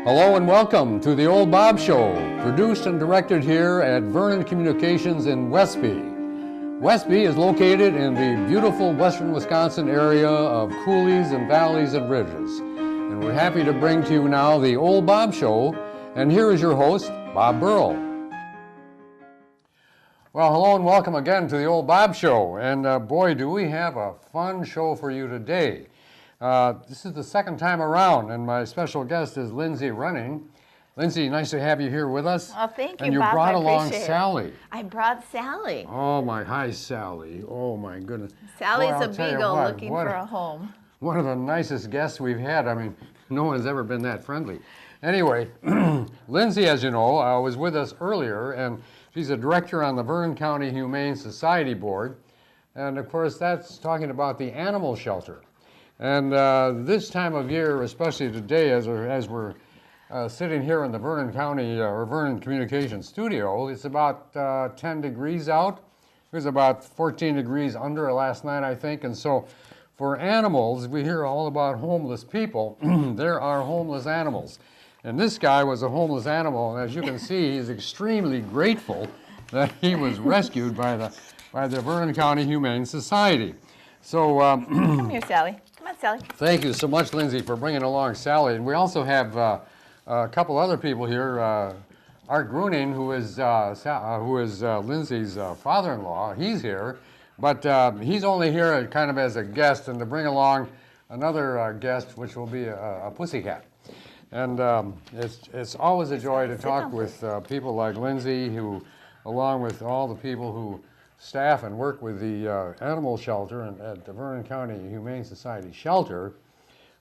Hello and welcome to the Old Bob Show, produced and directed here at Vernon Communications in Westby. Westby is located in the beautiful western Wisconsin area of coulees and valleys and ridges. And we're happy to bring to you now the Old Bob Show, and here is your host, Bob Burrow. Well, hello and welcome again to the Old Bob Show, and boy, do we have a fun show for you today. This is the second time around, and my special guest is Linzi Gronning. Linzi, nice to have you here with us. Oh, thank you, and you Bob. brought I along appreciate Sally. It. I brought Sally. Oh my, hi Sally. Oh my goodness. Sally's Boy, a beagle looking for a home. One of the nicest guests we've had. I mean, no one's ever been that friendly. Anyway, Linzi, as you know, was with us earlier, and she's a director on the Vernon County Humane Society Board. And of course, that's talking about the animal shelter. And this time of year, especially today, as we're sitting here in the Vernon County or Vernon Communications studio, it's about 10 degrees out. It was about 14 degrees under last night, I think. And so for animals, we hear all about homeless people. There are homeless animals. And this guy was a homeless animal, and as you can see, he's extremely grateful that he was rescued by the Vernon County Humane Society. So come here, Sally. Come on, Sally. Thank you so much, Linzi, for bringing along Sally. And we also have a couple other people here. Art Gronning, who is Linzi's father-in-law. He's here, but he's only here kind of as a guest, and to bring along another guest, which will be a pussycat. And it's always a joy to talk with people like Linzi, who, along with all the people who staff and work with the animal shelter and at the Vernon County Humane Society shelter,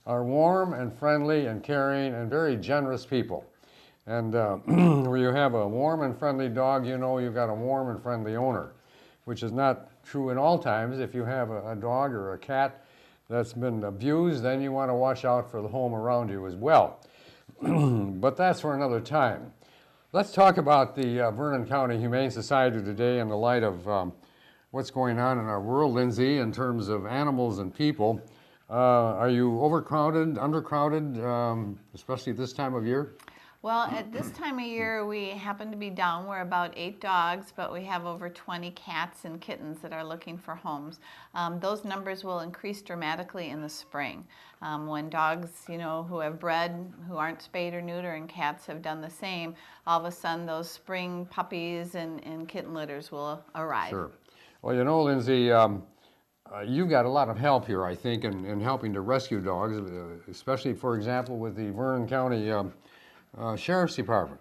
are warm and friendly and caring and very generous people. And where you have a warm and friendly dog, you know you've got a warm and friendly owner, which is not true in all times. If you have a dog or a cat that's been abused, then you want to watch out for the home around you as well. But that's for another time. Let's talk about the Vernon County Humane Society today in the light of what's going on in our world, Linzi, in terms of animals and people. Are you overcrowded, undercrowded, especially this time of year? Well, at this time of year, we happen to be down. We're about 8 dogs, but we have over 20 cats and kittens that are looking for homes. Those numbers will increase dramatically in the spring. When dogs, who have bred, who aren't spayed or neuter, and cats have done the same, all of a sudden those spring puppies and kitten litters will arrive. Sure. Well, Linzi, you've got a lot of help here, I think, in helping to rescue dogs, especially, for example, with the Vernon County Sheriff's Department.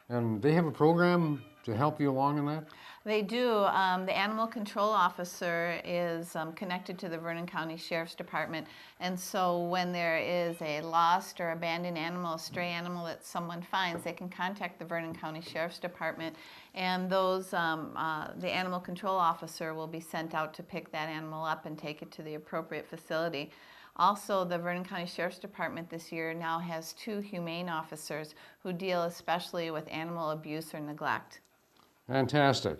And they have a program to help you along in that? They do. The animal control officer is connected to the Vernon County Sheriff's Department, and so when there is a lost or abandoned animal, a stray animal that someone finds, they can contact the Vernon County Sheriff's Department, and the animal control officer will be sent out to pick that animal up and take it to the appropriate facility. Also, the Vernon County Sheriff's Department this year now has 2 humane officers who deal especially with animal abuse or neglect. Fantastic.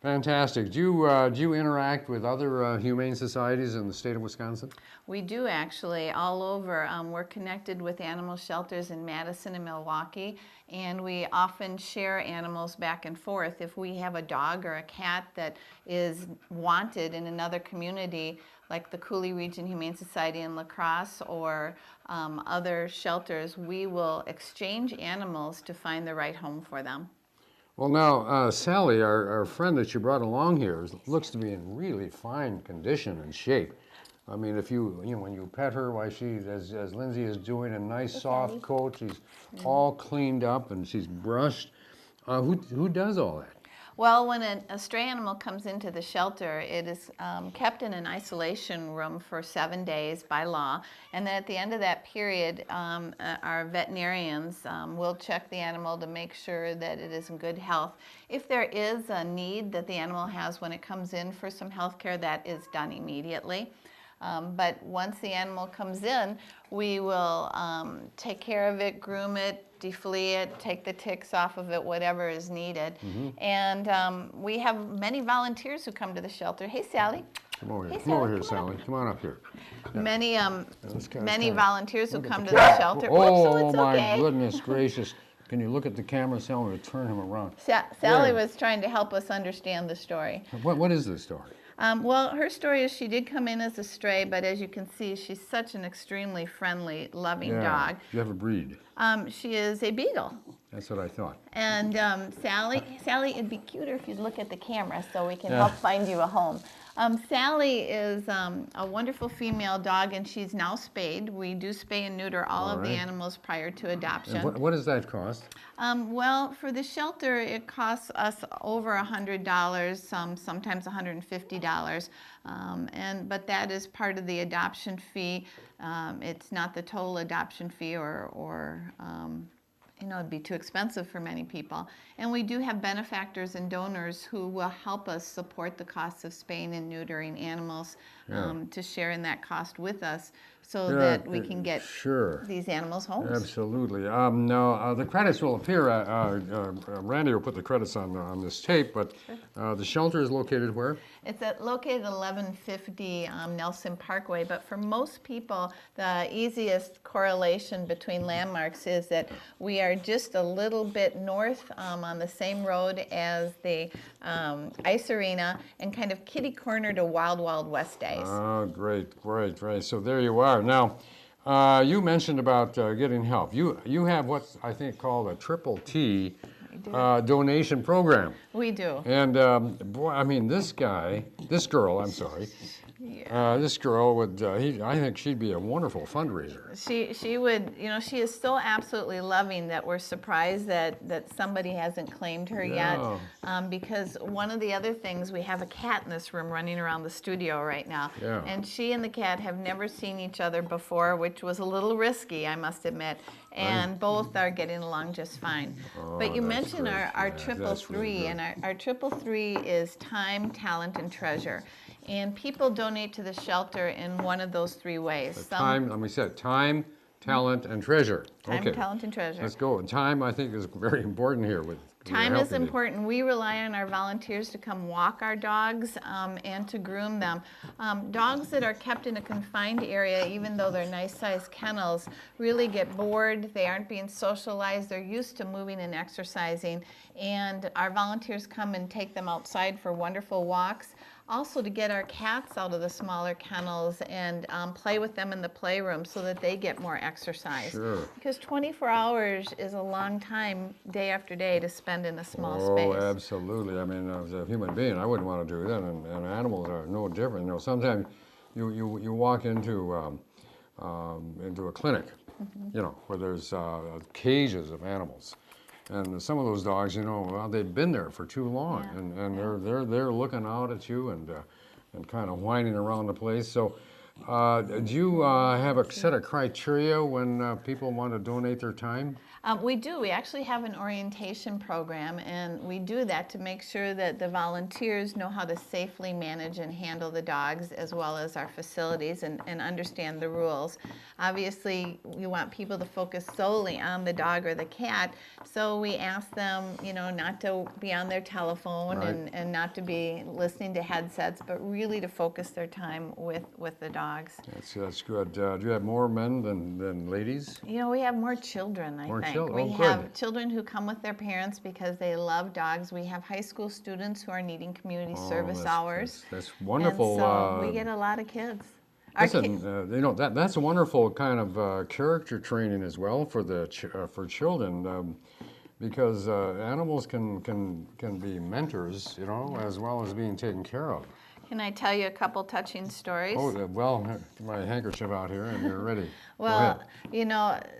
Fantastic. Do you interact with other humane societies in the state of Wisconsin? We do, actually, all over. We're connected with animal shelters in Madison and Milwaukee, and we often share animals back and forth. If we have a dog or a cat that is wanted in another community, like the Cooley Region Humane Society in La Crosse or other shelters, we will exchange animals to find the right home for them. Well, now, Sally, our friend that you brought along here, looks to be in really fine condition and shape. I mean, if when you pet her, why she's, as Linzi is doing, a nice soft coat, she's all cleaned up and she's brushed. Who does all that? Well, when a stray animal comes into the shelter, it is kept in an isolation room for 7 days by law, and then at the end of that period, our veterinarians will check the animal to make sure that it is in good health. If there is a need that the animal has when it comes in for some health care, that is done immediately. But once the animal comes in, we will take care of it, groom it, deflea it, take the ticks off of it, whatever is needed. Mm-hmm. And we have many volunteers who come to the shelter. Hey, Sally. Come over here. Hey, Come over Sally, here, Sally. Come on up here. Many many kinda- volunteers who look at come the to the camera. shelter. Oh, Whoops, so it's my okay. goodness gracious. Can you look at the camera, Sally? I'm going to turn him around. Sally There. was trying to help us understand the story. What is this story? Well, her story is she did come in as a stray, but as you can see, she's such an extremely friendly, loving dog. Do you have a breed? She is a beagle. That's what I thought. And Sally, it'd be cuter if you'd look at the camera so we can help find you a home. Sally is a wonderful female dog, and she's now spayed. We do spay and neuter all of the animals prior to adoption. And what does that cost? Well, for the shelter, it costs us over $100, sometimes $150, but that is part of the adoption fee. It's not the total adoption fee, or it'd be too expensive for many people. And we do have benefactors and donors who will help us support the costs of spaying and neutering animals to share in that cost with us so that we can get these animals homes. Absolutely. Now, the credits will appear. Randy will put the credits on this tape, but the shelter is located where? It's located at 1150 Nelson Parkway, but for most people, the easiest correlation between landmarks is that we are just a little bit north on the same road as the ice arena and kind of kitty corner to Wild Wild West days. Oh, great. So there you are. Now, you mentioned about getting help. You have what's I think called a triple T donation program. We do. And boy, I mean, this girl, this girl would, I think she'd be a wonderful fundraiser. She would, she is so absolutely loving that we're surprised that somebody hasn't claimed her yet. Because one of the other things, we have a cat in this room running around the studio right now. Yeah. And she and the cat have never seen each other before, which was a little risky, I must admit. And both are getting along just fine. But you mentioned our triple three, and our triple three is time, talent, and treasure. And people donate to the shelter in one of those three ways. We said time, talent, and treasure. Time, talent, and treasure. Let's go. Time, I think, is very important here. Time is important. We rely on our volunteers to come walk our dogs and to groom them. Dogs that are kept in a confined area, even though they're nice-sized kennels, really get bored. They aren't being socialized. They're used to moving and exercising. And our volunteers come and take them outside for wonderful walks. Also to get our cats out of the smaller kennels and play with them in the playroom so that they get more exercise. Sure. Because 24 hours is a long time, day after day, to spend in a small space. Oh, absolutely. I mean, as a human being, I wouldn't want to do that, and animals are no different. Sometimes you walk into a clinic, where there's cages of animals. And some of those dogs, they've been there for too long, and they're looking out at you and kind of whining around the place. So, do you have a set of criteria when people want to donate their time? We do. We actually have an orientation program, and we do that to make sure that the volunteers know how to safely manage and handle the dogs as well as our facilities and understand the rules. Obviously, we want people to focus solely on the dog or the cat, so we ask them, not to be on their telephone and not to be listening to headsets, but really to focus their time with the dogs. That's good. Do you have more men than ladies? We have more children, I think. We have children who come with their parents because they love dogs. We have high school students who are needing community service hours. That's wonderful. And so we get a lot of kids. Listen, that's a wonderful kind of character training as well for children, because animals can be mentors, as well as being taken care of. Can I tell you a couple touching stories? Oh, well, my handkerchief out here, and you're ready. Well,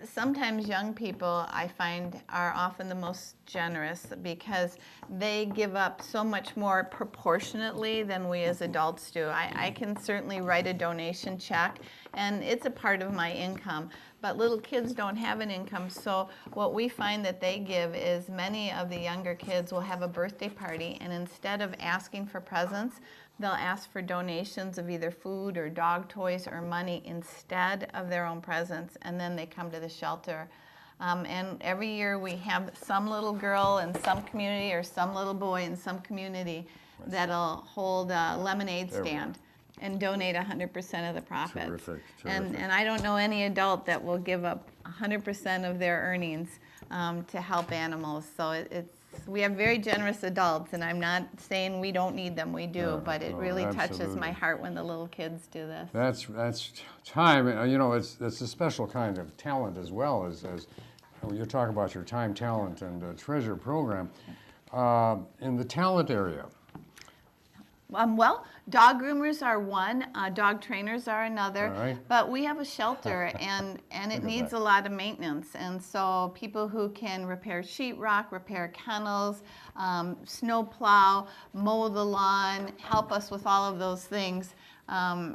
sometimes young people, I find, are often the most generous because they give up so much more proportionately than we as adults do. I can certainly write a donation check, and it's a part of my income. But little kids don't have an income, so what we find that they give is many of the younger kids will have a birthday party, and instead of asking for presents, they'll ask for donations of either food or dog toys or money instead of their own presents, and then they come to the shelter. And every year we have some little girl in some community or some little boy in some community that'll hold a lemonade stand. and donate 100% of the profits. Terrific, And I don't know any adult that will give up 100% of their earnings to help animals. So we have very generous adults, and I'm not saying we don't need them, we do, but it really touches my heart when the little kids do this. That's time, it's a special kind of talent as well as when you talk about your time, talent, and treasure program. In the talent area. Well, dog groomers are one, dog trainers are another, All right. but we have a shelter and it needs a lot of maintenance. And so people who can repair sheetrock, repair kennels, snow plow, mow the lawn, help us with all of those things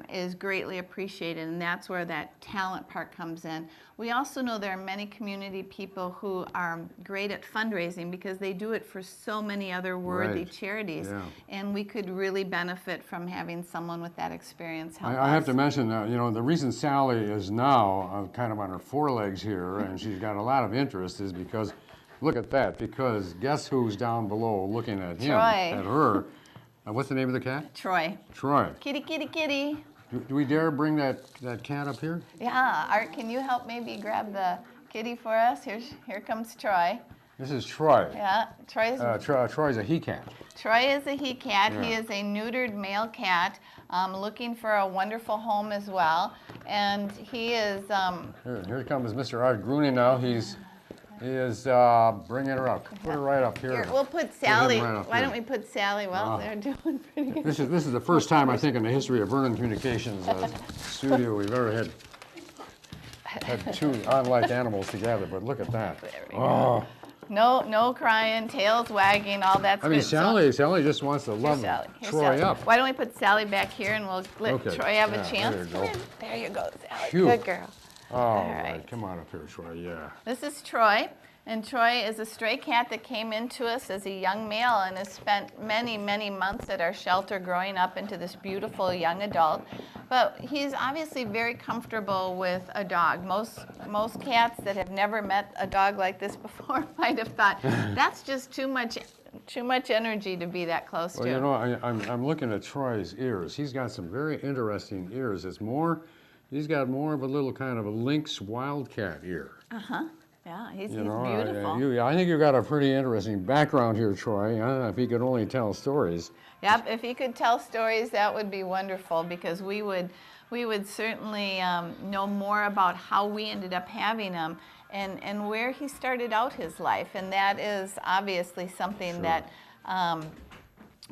is greatly appreciated, and that's where that talent part comes in. We also know there are many community people who are great at fundraising because they do it for so many other worthy charities, and we could really benefit from having someone with that experience help us. I have to mention that, the reason Sally is now kind of on her forelegs here and she's got a lot of interest is because, look at that, because guess who's down below looking at him, at her. What's the name of the cat? Troy. Troy. Kitty, kitty, kitty. Do we dare bring that cat up here? Yeah, Art, can you help maybe grab the kitty for us? Here comes Troy. This is Troy. Yeah, Troy's a he-cat. Troy is a he-cat. Yeah. He is a neutered male cat looking for a wonderful home as well. And he is... Here comes Mr. Art Gronning now. He is bringing her up. Put her right up here. Here, we'll put Sally. Right Why don't we put Sally? Well, they're doing pretty good. This is the first time, I think, in the history of Vernon Communications studio we've ever had two unlike animals together, but look at that. There we go. No crying, tails wagging, all that's good. Sally just wants to love Troy up. Why don't we put Sally back here and we'll let Troy have a chance? There you go. There you go, Sally. Phew. Good girl. All right, come on up here, Troy, yeah. This is Troy, and Troy is a stray cat that came into us as a young male and has spent many, many months at our shelter growing up into this beautiful young adult. But he's obviously very comfortable with a dog. Most cats that have never met a dog like this before might have thought, that's just too much energy to be that close to. Well, I'm looking at Troy's ears. He's got some very interesting ears. He's got more of a little kind of a lynx wildcat ear. Yeah, he's beautiful. I think you've got a pretty interesting background here, Troy. I don't know if he could only tell stories. Yep, if he could tell stories, that would be wonderful because we would certainly know more about how we ended up having him and where he started out his life. And that is obviously something that,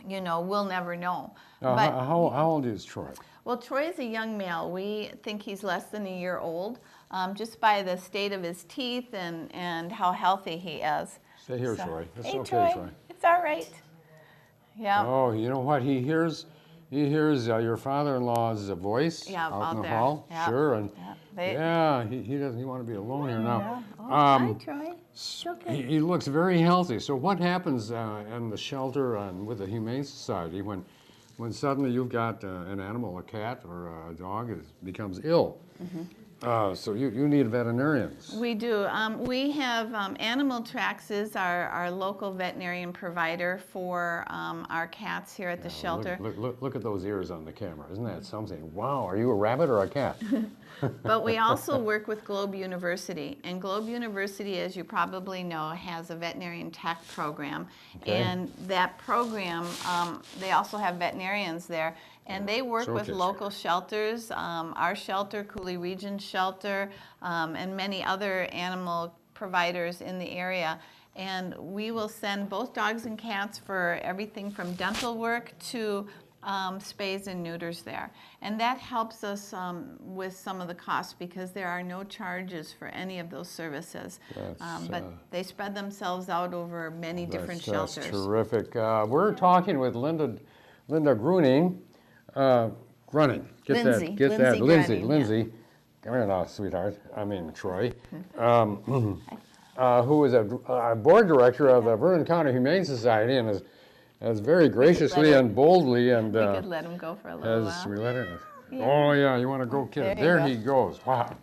we'll never know. How old is Troy? Well, Troy is a young male. We think he's less than a year old, just by the state of his teeth and how healthy he is. Stay here, Troy. It's hey, okay, Troy. It's all right. Yeah. Oh, you know what? He hears your father-in-law's voice out in the hall. Yeah. Sure, and he doesn't want to be alone here now. Yeah. Oh, hi, Troy. It's okay. He looks very healthy. So what happens in the shelter and with the Humane Society when suddenly you've got an animal, a cat or a dog, becomes ill? So you need veterinarians. We do. We have Animal Tracks is our local veterinarian provider for our cats here at the shelter. Look at those ears on the camera. Isn't that something? Wow, are you a rabbit or a cat? But we also work with Globe University. And Globe University, as you probably know, has a veterinarian tech program. Okay. And that program, they also have veterinarians there. And they work with local shelters, our shelter, Cooley Region Shelter, and many other animal providers in the area. And we will send both dogs and cats for everything from dental work to spays and neuters there. And that helps us with some of the costs because there are no charges for any of those services. But they spread themselves out over many different shelters. That's terrific. We're talking with Linda Gronning. Linzi Linzi. Come here now, sweetheart. I mean, Troy. Who is a board director of the Vernon County Humane Society and has very graciously and boldly and... we could let him go for a little while. We let him? Yeah. Oh, yeah, you want to go, kid? There he goes. Wow.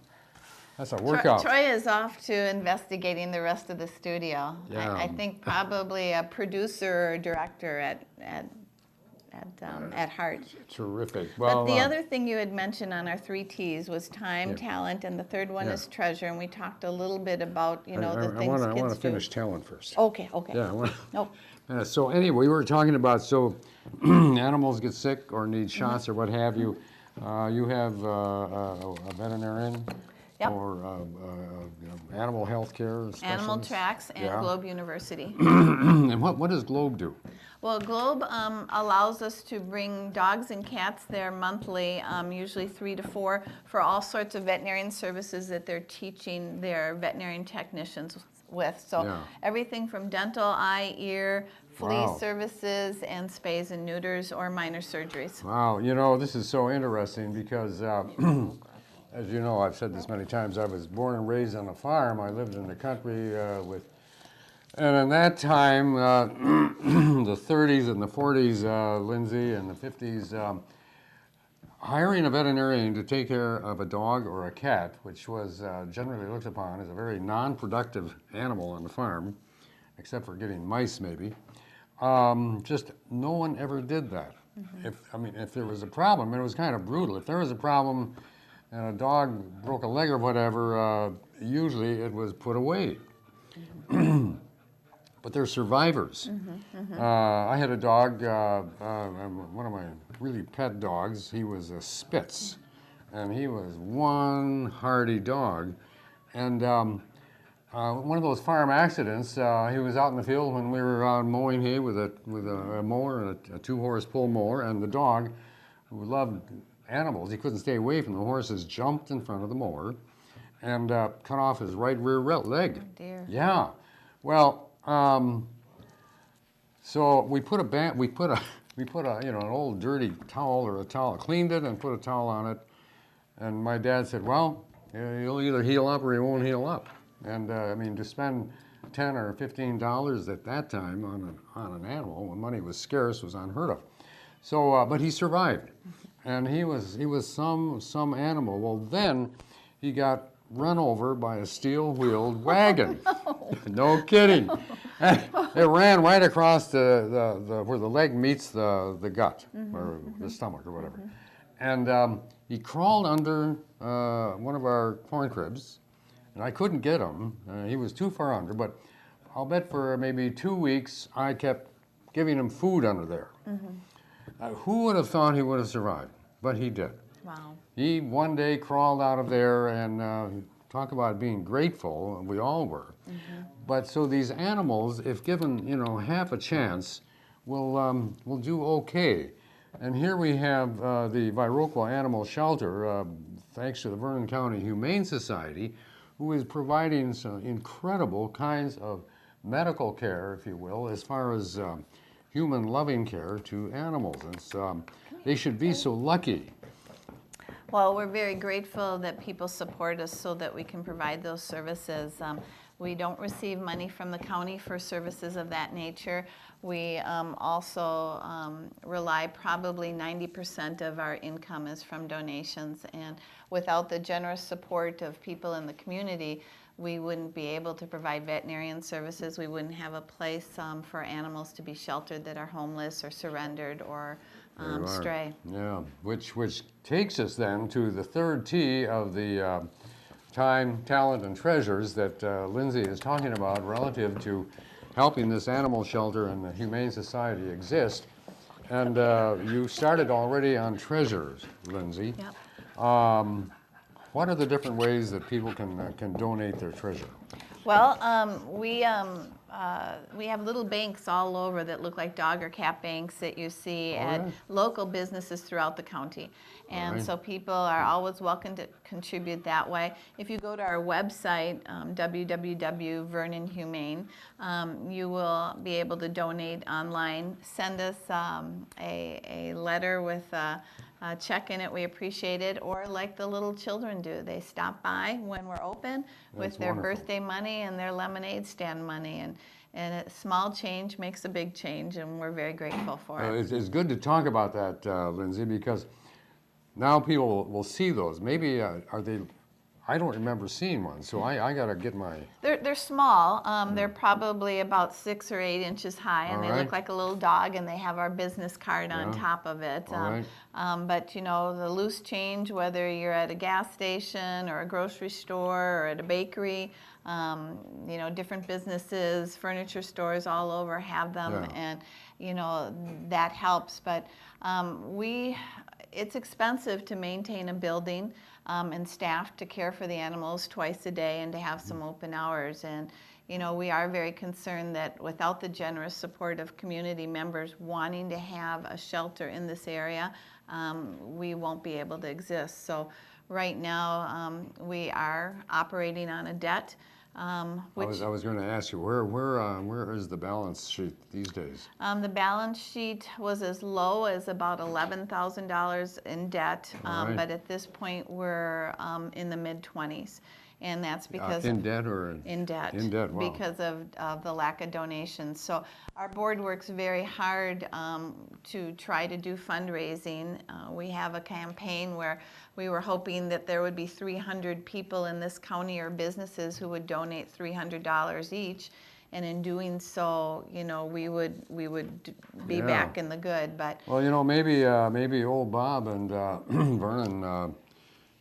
That's a workout. Troy is off to investigating the rest of the studio. Yeah. I think probably a producer or director at at heart. Terrific. Well, But the other thing you had mentioned on our 3 T's was time, Yeah. talent, and the third one Yeah. is treasure. And we talked a little bit about, the I things want kids to do. finish talent first. Okay. Yeah. Nope. So anyway, we were talking about, so animals get sick or need shots or what have you. You have a veterinarian Yep. or animal health care Animal specialist? Tracks and Yeah. Globe University. And what does Globe do? Well, Globe allows us to bring dogs and cats there monthly, usually 3 to 4, for all sorts of veterinarian services that they're teaching their veterinarian technicians with. So Yeah. everything from dental, eye, ear, flea Wow. services, and spays and neuters or minor surgeries. Wow, this is so interesting because, as you know, I've said this many times, I was born and raised on a farm. I lived in the country and in that time, the 30s and the 40s, Lindsay, and the 50s, hiring a veterinarian to take care of a dog or a cat, which was generally looked upon as a very non-productive animal on the farm, except for getting mice maybe, just no one ever did that. If there was a problem, and it was kind of brutal. If there was a problem and a dog broke a leg or whatever, usually it was put away. But they're survivors. I had a dog, one of my really pet dogs. He was a Spitz, and he was one hardy dog. And one of those farm accidents, he was out in the field when we were out mowing hay with a mower, and a 2-horse pull mower, and the dog, who loved animals, he couldn't stay away from the horses, jumped in front of the mower and cut off his right rear leg. Oh, dear. Yeah. Well, so we put an old dirty towel or a towel, cleaned it and put a towel on it, and my dad said, well, he'll either heal up or he won't heal up. And to spend $10 or $15 at that time on an animal when money was scarce was unheard of. So, but he survived, and he was some animal. Well, then he got run over by a steel-wheeled wagon. No kidding. It ran right across the where the leg meets the gut or the stomach or whatever, and he crawled under one of our corn cribs. And I couldn't get him. He was too far under, but I'll bet for maybe 2 weeks I kept giving him food under there. Who would have thought he would have survived? But he did. Wow. He one day crawled out of there, and talk about being grateful, and we all were. But so these animals, if given half a chance, will do okay. And here we have the Viroqua Animal Shelter, thanks to the Vernon County Humane Society, who is providing some incredible kinds of medical care, if you will, as far as human loving care to animals. And they should be so lucky. Well, we're very grateful that people support us so that we can provide those services. We don't receive money from the county for services of that nature. We also rely, probably 90% of our income is from donations, and without the generous support of people in the community, we wouldn't be able to provide veterinarian services. We wouldn't have a place for animals to be sheltered that are homeless or surrendered or stray. Yeah, which takes us then to the third T of the time, talent, and treasures that Lindsay is talking about relative to helping this animal shelter and the Humane Society exist. And you started already on treasures, Lindsay. Yep. What are the different ways that people can donate their treasure? Well, we have little banks all over that look like dog or cat banks that you see at local businesses throughout the county. And so people are always welcome to contribute that way. If you go to our website, www.vernonhumane, you will be able to donate online. Send us a letter with a check in it. We appreciate it. Or like the little children do, they stop by when we're open with their birthday money and their lemonade stand money. And a small change makes a big change, and we're very grateful for it. It's good to talk about that, Lindsay, because now people will see those. Maybe are I don't remember seeing one, so I got to get my... They're small. They're probably about 6 or 8 inches high, and All they right. look like a little dog, and they have our business card on Yeah. top of it. All right. But you know, the loose change, whether you're at a gas station or a grocery store or at a bakery, you know, different businesses, furniture stores all over have them, Yeah. and you know, that helps. But it's expensive to maintain a building and staff to care for the animals twice a day and to have some open hours. And you know, we are very concerned that without the generous support of community members wanting to have a shelter in this area, we won't be able to exist. So right now, we are operating on a debt. I Which was going to ask you, where is the balance sheet these days? the balance sheet was as low as about $11,000 in debt, All right. but at this point we're in the mid-20s, and that's because In debt or? in debt. In debt, wow. Because of the lack of donations. So our board works very hard to try to do fundraising. We have a campaign where we were hoping that there would be 300 people in this county or businesses who would donate $300 each. And in doing so, you know, we would be Yeah. back in the good. But Well, you know, maybe old Bob and Vernon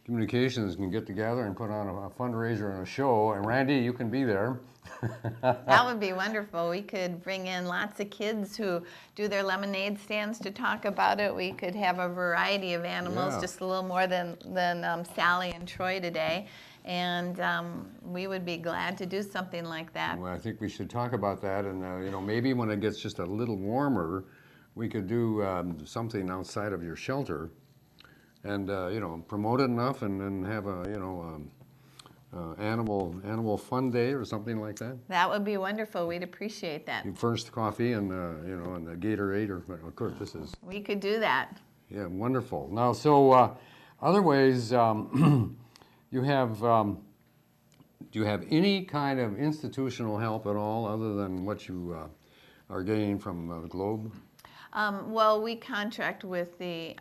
Communications can get together and put on a fundraiser and a show, and Randy, you can be there. that would be wonderful. We could bring in lots of kids who do their lemonade stands to talk about it. We could have a variety of animals, Yeah. just a little more than Sally and Troy today. And we would be glad to do something like that. Well, I think we should talk about that, and you know, maybe when it gets just a little warmer, we could do something outside of your shelter, and you know, promote it enough, and then have a animal fun day or something like that. That would be wonderful. We'd appreciate that. First coffee and you know, and the Gatorade, or of course this is. We could do that. Yeah, wonderful. Now, so other ways you have. Do you have any kind of institutional help at all, other than what you are getting from the Globe? Well, we contract with the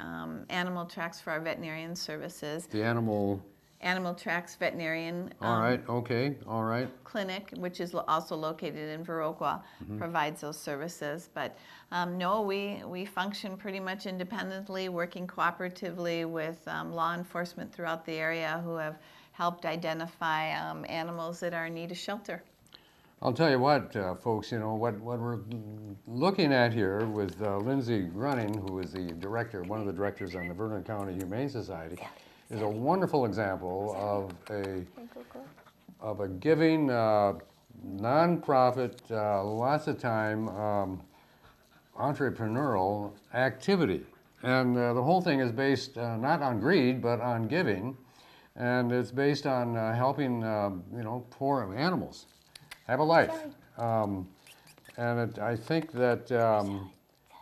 Animal Tracks for our veterinarian services. The animal. Animal Tracks Veterinarian All right. Okay. All right. Clinic, which is also located in Viroqua, provides those services. But no, we function pretty much independently, working cooperatively with law enforcement throughout the area who have helped identify animals that are in need of shelter. I'll tell you what, folks, you know, what we're looking at here with Linzi Gronning, who is the director, one of the directors on the Vernon County Humane Society, is a wonderful example of a giving, nonprofit, lots of time, entrepreneurial activity. And the whole thing is based not on greed, but on giving. And it's based on helping, you know, poor animals have a life. I think that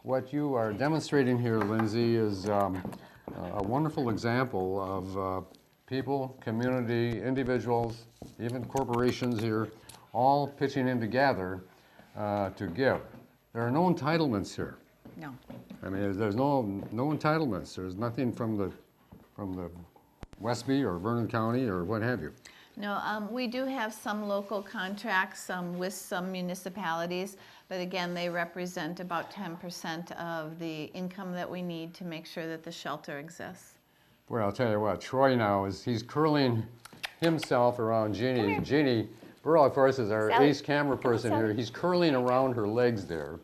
what you are demonstrating here, Linzi, is a wonderful example of people, community, individuals, even corporations here, all pitching in together to give. There are no entitlements here. No. I mean, there's no entitlements. There's nothing from the Westby or Vernon County or what have you. No, we do have some local contracts with some municipalities, but again, they represent about 10% of the income that we need to make sure that the shelter exists. Boy, I'll tell you what, Troy now he's curling himself around Jeannie. Jeannie Burrell, of course, is our ace camera person here. He's curling around her legs there.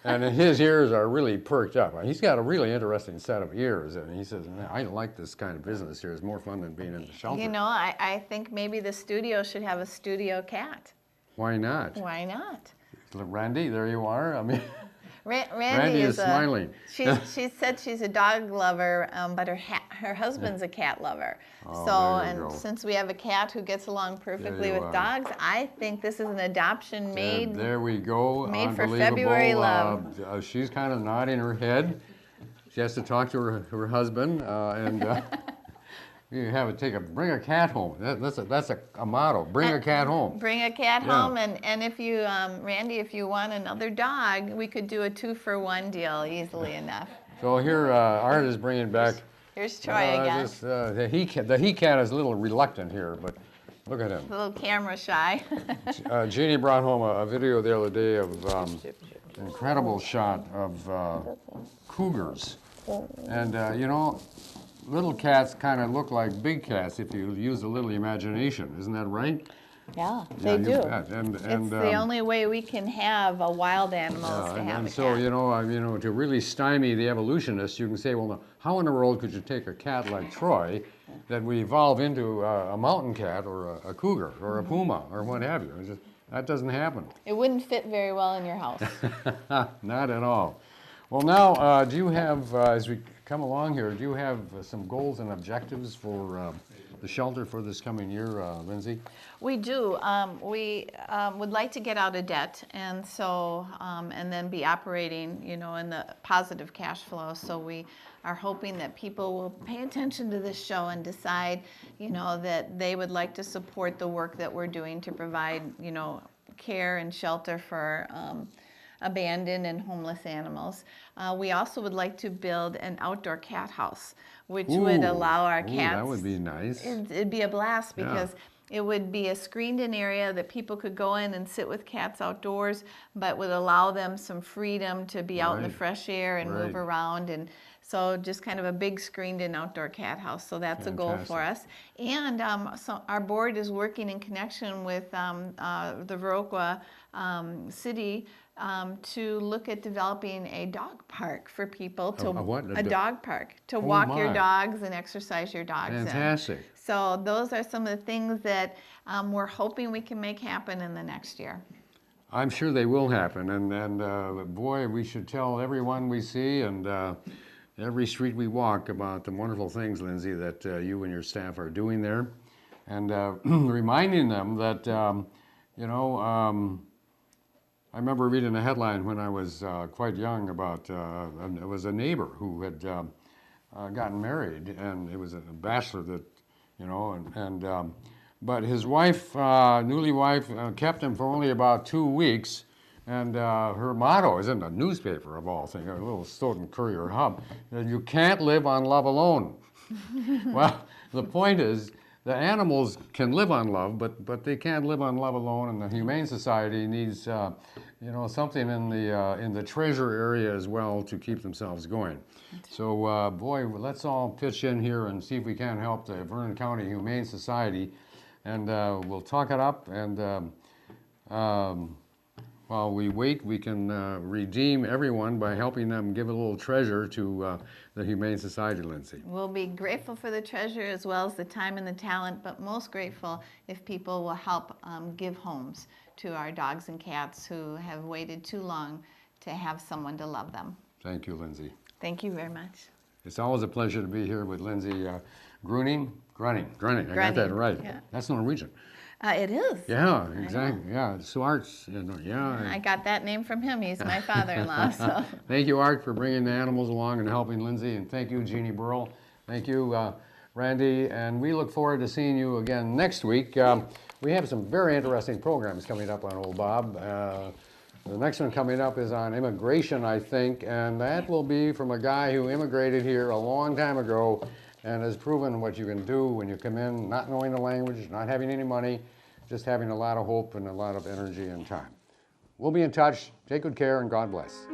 And his ears are really perked up. He's got a really interesting set of ears, and he says, "Man, I like this kind of business here. It's more fun than being in the shelter." You know, I think maybe the studio should have a studio cat. Why not? Why not? Randy, there you are. I mean, Randy is smiling. She said she's a dog lover, but her husband's a cat lover. Oh, so, there you go. since we have a cat who gets along perfectly you with are. dogs, I think this is an adoption made. There we go. Made for Unbelievable. February love. She's kind of nodding her head. She has to talk to her husband, and you have to bring a cat home. That's a motto. Bring a cat home. Bring a cat Yeah. home, and if you, Randy, if you want another dog, we could do a 2-for-1 deal easily enough. So here, Art is bringing back Here's Troy again. The he cat is a little reluctant here, but look at him. A little camera shy. Jeannie brought home a video the other day of an incredible shot of cougars. And, you know, little cats kind of look like big cats if you use a little imagination. Isn't that right? Yeah, Yeah, they you do. bet. It's the only way we can have a wild animal is to have a so, cat. you know, to really stymie the evolutionists, you can say, well, now, how in the world could you take a cat like Troy that would evolve into a mountain cat or a cougar or a puma or what have you? That doesn't happen. It wouldn't fit very well in your house. Not at all. Well, now, do you have, as we come along here, do you have some goals and objectives for the shelter for this coming year, Lindsay? We do. We would like to get out of debt, and so and then be operating, you know, in the positive cash flow. So we are hoping that people will pay attention to this show and decide, you know, that they would like to support the work that we're doing to provide, you know, care and shelter for abandoned and homeless animals. We also would like to build an outdoor cat house, which would allow our cats. That would be nice. It'd be a blast because it would be a screened-in area that people could go in and sit with cats outdoors, but would allow them some freedom to be out in the fresh air and move around. And so just kind of a big screened-in outdoor cat house. So that's a goal for us. And so our board is working in connection with the Viroqua City to look at developing a dog park for people to a dog park to walk your dogs and exercise your dogs Fantastic. in. So those are some of the things that we're hoping we can make happen in the next year. I'm sure they will happen, and boy, we should tell everyone we see and every street we walk about the wonderful things, Lindsay, that you and your staff are doing there, and reminding them that, you know, I remember reading a headline when I was quite young about, it was a neighbor who had gotten married, and it was a bachelor that, you know, but his wife, newly wife, kept him for only about 2 weeks, and her motto is in the newspaper of all things, a little Stoughton Courier Hub, that you can't live on love alone. Well, the point is, the animals can live on love, but they can't live on love alone, and the Humane Society needs, you know, something in the treasure area as well to keep themselves going. So, boy, let's all pitch in here and see if we can help the Vernon County Humane Society, and we'll talk it up, and while we wait, we can redeem everyone by helping them give a little treasure to the Humane Society, Lindsay. We'll be grateful for the treasure as well as the time and the talent, but most grateful if people will help give homes to our dogs and cats who have waited too long to have someone to love them. Thank you, Lindsay. Thank you very much. It's always a pleasure to be here with Linzi Gronning. I got that right. Yeah. That's Norwegian. It is. Yeah, exactly. Yeah, so Art's, you know, yeah. I got that name from him. He's my father-in-law. So. Thank you, Art, for bringing the animals along and helping Lindsay, and thank you, Jeannie Burrell. Thank you, Randy, and we look forward to seeing you again next week. We have some very interesting programs coming up on Old Bob. The next one coming up is on immigration, I think, and that will be from a guy who immigrated here a long time ago and has proven what you can do when you come in not knowing the language, not having any money, just having a lot of hope and a lot of energy and time. We'll be in touch. Take good care, and God bless.